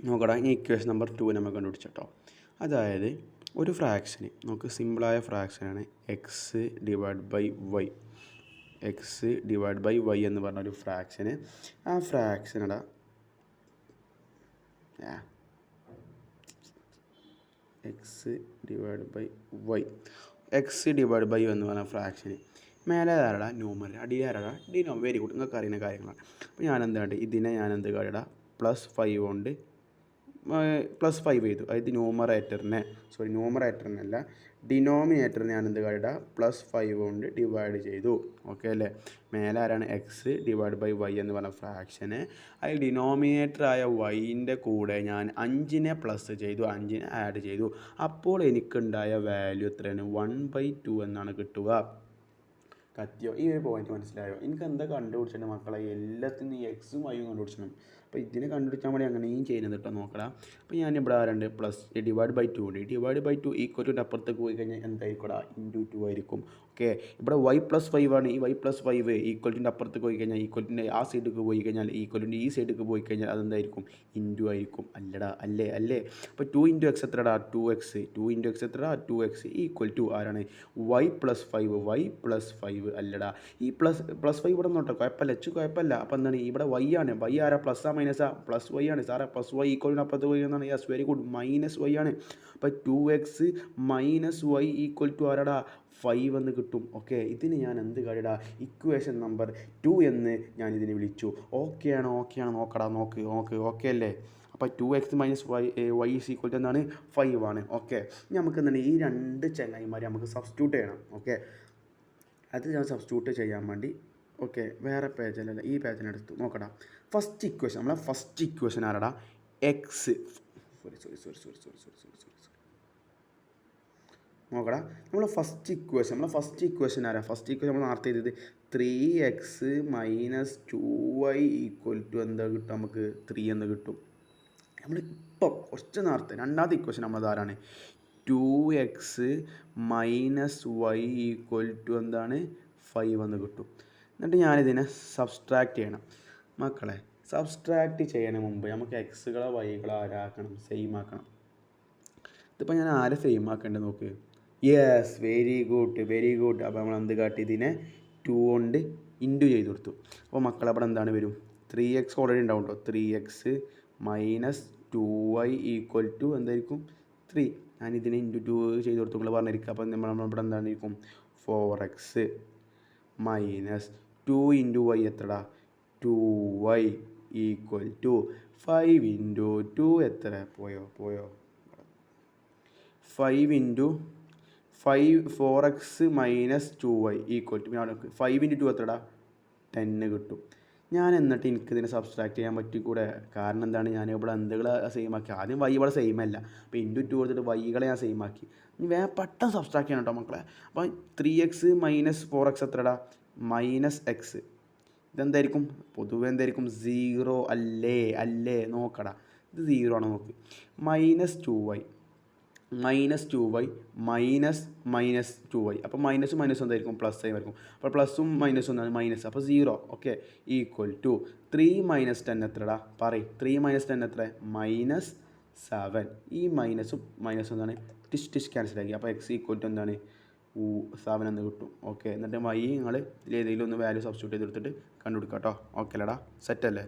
നോക്കടാ, ഈ equation number 2 നമുക്ക് കണ്ടുപിടിച്ചിട്ടോ. അതായത് ഒരു ഫ്രാക്ഷന് നമുക്ക് സിമ്പിളായ ഫ്രാക്ഷനാണ് X divide by Y. X divide by Y എന്ന് പറഞ്ഞൊരു ഫ്രാക്ഷന്. ആ ഫ്രാക്ഷനടാ X divide by Y. X divide by എന്ന് പറഞ്ഞ ഫ്രാക്ഷന് മേലെ ആരടാ ന്യൂമറേറ്റർ, അടിയിലാരടാ ഡിനോ. വെരി ഗുഡ്, നിങ്ങൾക്ക് അറിയുന്ന കാര്യങ്ങളാണ്. അപ്പോൾ ഞാൻ എന്താണ് ഇതിനെ ഞാൻ എന്ത് കാര്യടാ +5 കൊണ്ട് +5 ചെയ്തു. അതായത് ന്യൂമറേറ്ററിനല്ല ഡിനോമിനേറ്ററിനെ ഞാൻ എന്ത് കാര്യടാ +5 കൊണ്ട് ഡിവൈഡ് ചെയ്തു. ഓക്കെ അല്ലേ? മേലെ ആരാണ് എക്സ് ഡിവൈഡ് ബൈ വൈ എന്ന് പറഞ്ഞ ഫ്രാക്ഷന്. അതിൽ ഡിനോമിനേറ്ററായ വൈൻ്റെ കൂടെ ഞാൻ 5നെ പ്ലസ് ചെയ്തു, 5നെ ആഡ് ചെയ്തു. അപ്പോൾ എനിക്കുണ്ടായ വാല്യൂ എത്രയാണ്? 1/2 എന്നാണ് കിട്ടുക. കത്തിയോ? ഈ ഒരു പോയിന്റ് മനസ്സിലായോ? എനിക്ക് എന്താ കണ്ടുപിടിച്ചിട്ടുണ്ട് മക്കളെ? എല്ലാത്തിനും ഈ എക്സും വൈയും കണ്ടുപിടിച്ചണം. അപ്പോൾ ഇതിനെ കണ്ടുപിടിച്ചാൽ മതി അങ്ങനെയും ചെയ്യുന്നത് കേട്ടോ. നോക്കണം. അപ്പോൾ ഞാൻ ഇവിടെ ആരുണ്ട് +2 ഉണ്ട്. /2 ഈക്വൽ ടു അപ്പുറത്തേക്ക് പോയി കഴിഞ്ഞാൽ എന്തായിരിക്കും? ×2 ആയിരിക്കും. ഓക്കെ, ഇവിടെ y+5 ആണ്. ഈ y+5 ഈക്വൽ ടു അപ്പുറത്തേക്ക് പോയി കഴിഞ്ഞാൽ ഈക്വലിൻ്റെ ആ സൈഡിലേക്ക് പോയി കഴിഞ്ഞാൽ ഈക്വലിൻ്റെ ഈ സൈഡിലേക്ക് പോയി കഴിഞ്ഞാൽ അതെന്തായിരിക്കും? × ആയിരിക്കും. അല്ലടാ, അല്ലേ? അപ്പോൾ 2 × x എത്രടാ? 2x. 2 × x എത്രടാ? 2x ഈക്വൽ ടു ആരാണ്? y+5 അല്ലടാ. ഈ +5 ഇവിടെ നോട്ടോ, കുഴപ്പമില്ല. അപ്പോൾ എന്താണ് ഇവിടെ y ആണ്. y ആരാ? പ്ലസ്സാ മൈനസാ? +y ആണ് സാറേ. +y ഈക്വൽ അപ്പുറത്ത് പോയി എന്നാണ്. Yes, very good. -y ആണ്. അപ്പോൾ 2x - y ഈക്വൽ ടു ആരാടാ? 5 എന്ന് കിട്ടും. ഓക്കെ, ഇതിന് ഞാൻ എന്ത് കാര്യടാ? ഇക്വേഷൻ നമ്പർ 2 എന്ന് ഞാൻ ഇതിനെ വിളിച്ചു. ഓക്കെ ആണോ? നോക്കടാ, നോക്ക്. ഓക്കെ അല്ലേ? അപ്പോൾ 2x - y ഈക്വൽ ടു എന്താണ്? 5 ആണ്. ഓക്കെ, ഇനി നമുക്ക് എന്താണ് ഈ രണ്ട് ചങ്ങായിമാരെ നമുക്ക് സബ്സ്റ്റിറ്റ്യൂട്ട് ചെയ്യണം. ഓക്കെ, അത് ഞാൻ സബ്സ്റ്റിറ്റ്യൂട്ട് ചെയ്യാൻ വേണ്ടി വേറെ പേജല്ല, ഈ പേജിനെടുത്ത് നോക്കടാ. ഫസ്റ്റ് ഇക്വേഷൻ ആരാടാ? എക്സ്. നോക്കടാ, നമ്മളെ ഫസ്റ്റ് ഇക്വേഷൻ ആരാ? ഫസ്റ്റ് ഇക്വേഷൻ നമ്മൾ നേരത്തെ ചെയ്തത് 3x - 2y ഈക്വൽ ടു എന്താ കിട്ടും? നമുക്ക് 3 എന്ന് കിട്ടും. നമ്മളിപ്പോൾ കുറച്ച് നേരത്തെ രണ്ടാമത്തെ ഇക്വേഷൻ നമ്മളത് ആരാണ്? 2x - y ഈക്വൽ ടു എന്താണ്? 5 എന്ന് കിട്ടും. എന്നിട്ട് ഞാനിതിനെ സബ്സ്ട്രാക്റ്റ് ചെയ്യണം. മക്കളെ, സബ്സ്ട്രാക്റ്റ് ചെയ്യണ മുമ്പ് നമുക്ക് എക്സുകളോ വൈകളോ ആരാക്കണം? സെയിം ആക്കണം. ഇതിപ്പോൾ ഞാൻ ആരെ സെയിം ആക്കേണ്ടത് നോക്ക്. Yes, very good. അപ്പോൾ നമ്മൾ എന്ത് കാട്ടി? ഇതിനെ 2 കൊണ്ട് ഇൻറ്റു ചെയ്ത് കൊടുത്തു. അപ്പോൾ മക്കളെ അവിടെ എന്താണ് വരും? 3x ഓൾറെഡി ഉണ്ടാവും കേട്ടോ. 3x - 2y ഈക്വൽ ടു എന്തായിരിക്കും? 3. ഞാനിതിനെ ×2 ചെയ്ത് കൊടുത്തു, നിങ്ങൾ പറഞ്ഞിരിക്കുക. അപ്പോൾ നമ്മളിവിടെ എന്തായിരിക്കും? 4x - 2 × y എത്രടാ? 2y equal to 5 × 2 എത്ര? പോയോ? 4x - 2y equal to 5 × 2 എത്രടാ? 10 കിട്ടും. ഞാൻ എന്നിട്ട് എനിക്കിതിനെ സബ്സ്ട്രാക്ട് ചെയ്യാൻ പറ്റിക്കൂടെ? കാരണം എന്താണ്? ഞാൻ ഇവിടെ എന്തുകളെ സെയിം ആക്കി? ആദ്യം y ഇവിടെ സെയിം അല്ല. അപ്പോൾ ×2 കൊടുത്തിട്ട് വൈകളെ ഞാൻ സെയിം ആക്കി. ഇനി പെട്ടെന്ന് സബ്സ്ട്രാക്ട് ചെയ്യണം കേട്ടോ മക്കളെ. അപ്പോൾ 3x - 4x എത്രടാ? -x. ഇതെന്തായിരിക്കും? പൊതുവെ എന്തായിരിക്കും? 0 അല്ലേ? നോക്കടാ, ഇത് 0 ആണ്. നോക്ക്. -2y -2y അപ്പോൾ മൈനസും എന്തായിരിക്കും? പ്ലസ് ആയിരിക്കും. അപ്പോൾ പ്ലസും മൈനസും എന്താണ്? മൈനസ്. അപ്പോൾ 0. Okay, equal to 3 - 10 എത്രടാ? 3 - 10 എത്ര? -7. ഈ മൈനസും എന്താണ്? ടിഷ് ക്യാൻസൽ ആക്കി. അപ്പോൾ x ഈക്വൽ ടു എന്താണ്? 7 എന്ന് കിട്ടും. ഓക്കെ, എന്നിട്ട് y നിങ്ങൾ ഇതിലേതെങ്കിലും ഒന്ന് വാല്യൂ സബ്സ്റ്റിറ്റ്യൂട്ട് ചെയ്തെടുത്തിട്ട് കണ്ടുപിടിക്കാം കേട്ടോ. ഓക്കെ അല്ലേടാ? സെറ്റ് അല്ലേ?